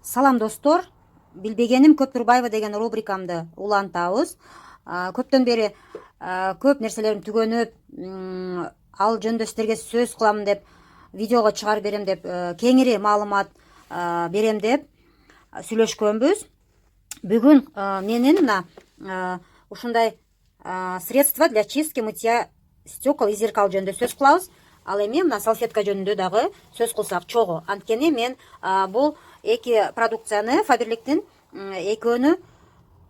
Салам достор, билбегеним көп Турбаева деген рубрикамды улантабыз. Көптөн бери көп нерселерим түгөнүп, ал жөнүндө сиздерге сөз кылам деп, видеого чыгарып берем деп, кеңири маалымат берем деп сүйлөшкөнбүз. Бүгүн менин мына ушундай средство для чистки мытья стекол и зеркал жөнүндө сөз кылабыз. Ал эми мына салфетка жөнүндө дагы сөз кылсак чогуу. Анткени мен бул эки продукцияны, Фаберликтин экөөнү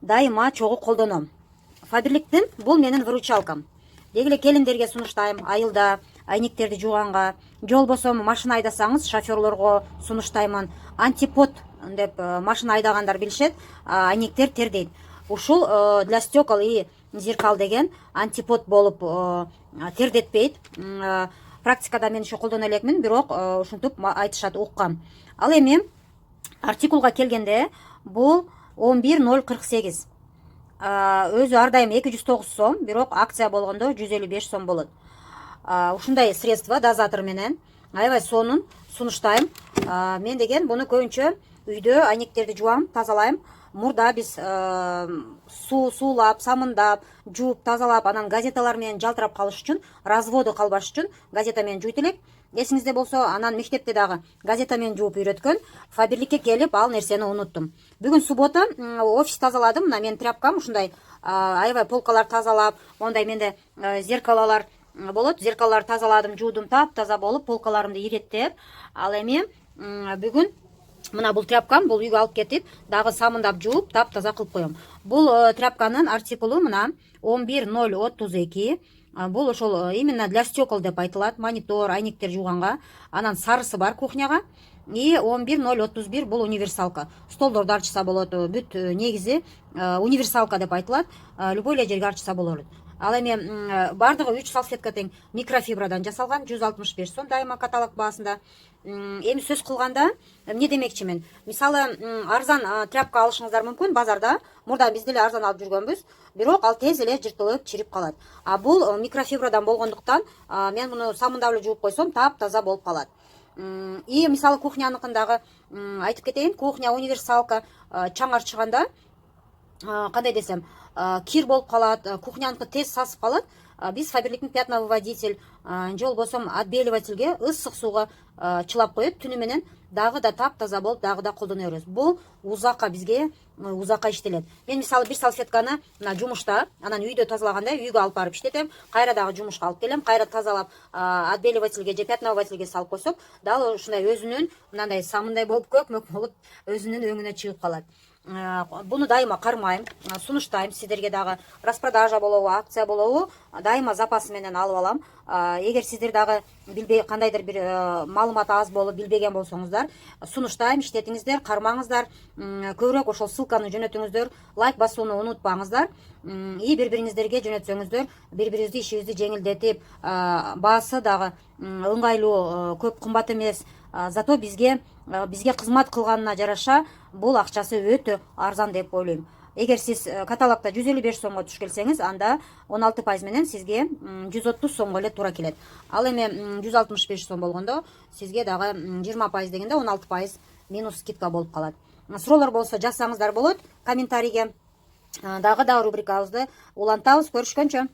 дайыма чогуу колдоном. Фаберликтин бул менин выручалкам. Деги эле келиндерге сунуштайм, айылда айнектерди жууганга, же болбосо машина айдасаңыз шоферлорго сунуштаймын. Антипод деп машина айдагандар билишет, айнектер тердейт. Ушул для стекол и зеркал деген антипод болуп тердетпейт. Практикада мен еще колдоно элекмин, бирок ушинтип айтышат, уккам. Ал эми артикулга келгенде бул 11048. Өзү ар дайым 209 сом, бирок акция болгондо 155 сом болот. Ушундай средство дозатор менен аябай сонун сунуштайм. Мен деген буну көбүнчө үйдө айнектерди жуам, тазалайм. Мурда биз суулап, самындап, жууп, тазалап, анан газеталар менен жалтырап калыш үчүн, разводу калбаш үчүн газета менен жуйт элек. Эсиңизде болсо, анан мектепте дагы газета менен жууп үйрөткөн. Фаберликке келип ал нерсени унуттум. Бүгүн суббота, офис тазаладым. Мына менин тряпкам ушундай аябай полкалар тазалап, мондай менде зеркалалар болот. Зеркалалар тазаладым, жуудум, таптаза болуп, полкаларымды иреттеп. Ал эми бүгүн мына бул тряпкам, бул үйгө алып кетип, дагы самындап жууп, таптаза кылып коем. Бул тряпканын артикулу мына 11032. Бул ошол именно для стекол деп айтылат, монитор, айнектер жууганга. Анан сарысы бар кухняга. И 11031 бул универсалка. Столдорду арчыса болот, бүт негизи универсалка деп айтылат. Любой эле жерге арчыса болот. Ал эми бардыгы 3 салфетка тең микрофибрадан жасалган, 165 сом дайыма каталог баасында. Эми сөз кылганда эмне демекчи мен? Мисалы, арзан тряпка алышыңыздар мүмкүн базарда. Мурда биз деле арзан алып жүргөнбүз, бирок ал тез эле жыртылып, чирип калат. Бул микрофибрадан болгондуктан мен муну самындап эле жууп койсом, таптаза болуп калат. И мисалы кухняныкындагы айтып кетейин, кухня универсалка чаң арчыганда кандай десем, кир болуп калат, кухняныкы тез сасып калат. Биз Фаберликтин пятновыводитель же болбосо отбеливательге ысык сууга чылап коет, түнү менен дагы да таптаза болуп, дагы да колдоно беребиз. Бул узакка бизге узакка иштелет. Мен мисалы бир салфетканы мына жумушта, анан үйдө тазалаганда үйгө алып барып иштетем, кайра дагы жумушка алып келем, кайра тазалап отбеливательге же пятновыводительге салып койсок, дал ушундай өзүнүн мындай самындай болуп, көк-мөк болуп, өзүнүн өңүнө чыгып калат. Буну дайыма кармайм, сунуштайм. Сиздерге дагы распродажа болобу, акция болобу, дайыма запасы менен алып алам. Эгер сиздер дагы билбей кандайдыр бир маалымат аз болуп билбеген болсоңуздар, сунуштайм, иштетиңиздер, кармаңыздар, көбүрөөк ошол ссылканы жөнөтүңүздөр, лайк басууну унутпаңыздар. И бири-бириңиздерге жөнөтсөңүздөр, бири-бирибизди ишибизди жеңилдетип, баасы дагы ыңгайлуу, көп кымбат эмес. Зато бизге кызмат кылганына жараша бул акчасы өтө арзан деп ойлойм. Эгер сиз каталогда 155 сомго туш келсеңиз, анда 16% менен сизге 130 сомго эле туура келет. Ал эми 165 сом болгондо сизге дагы 20% дегенде 16% минус скидка болуп калат. Суроолор болсо жазсаңыздар болот комментарийге. Дагы рубрикабызды улантабыз. Көрүшкөнчө.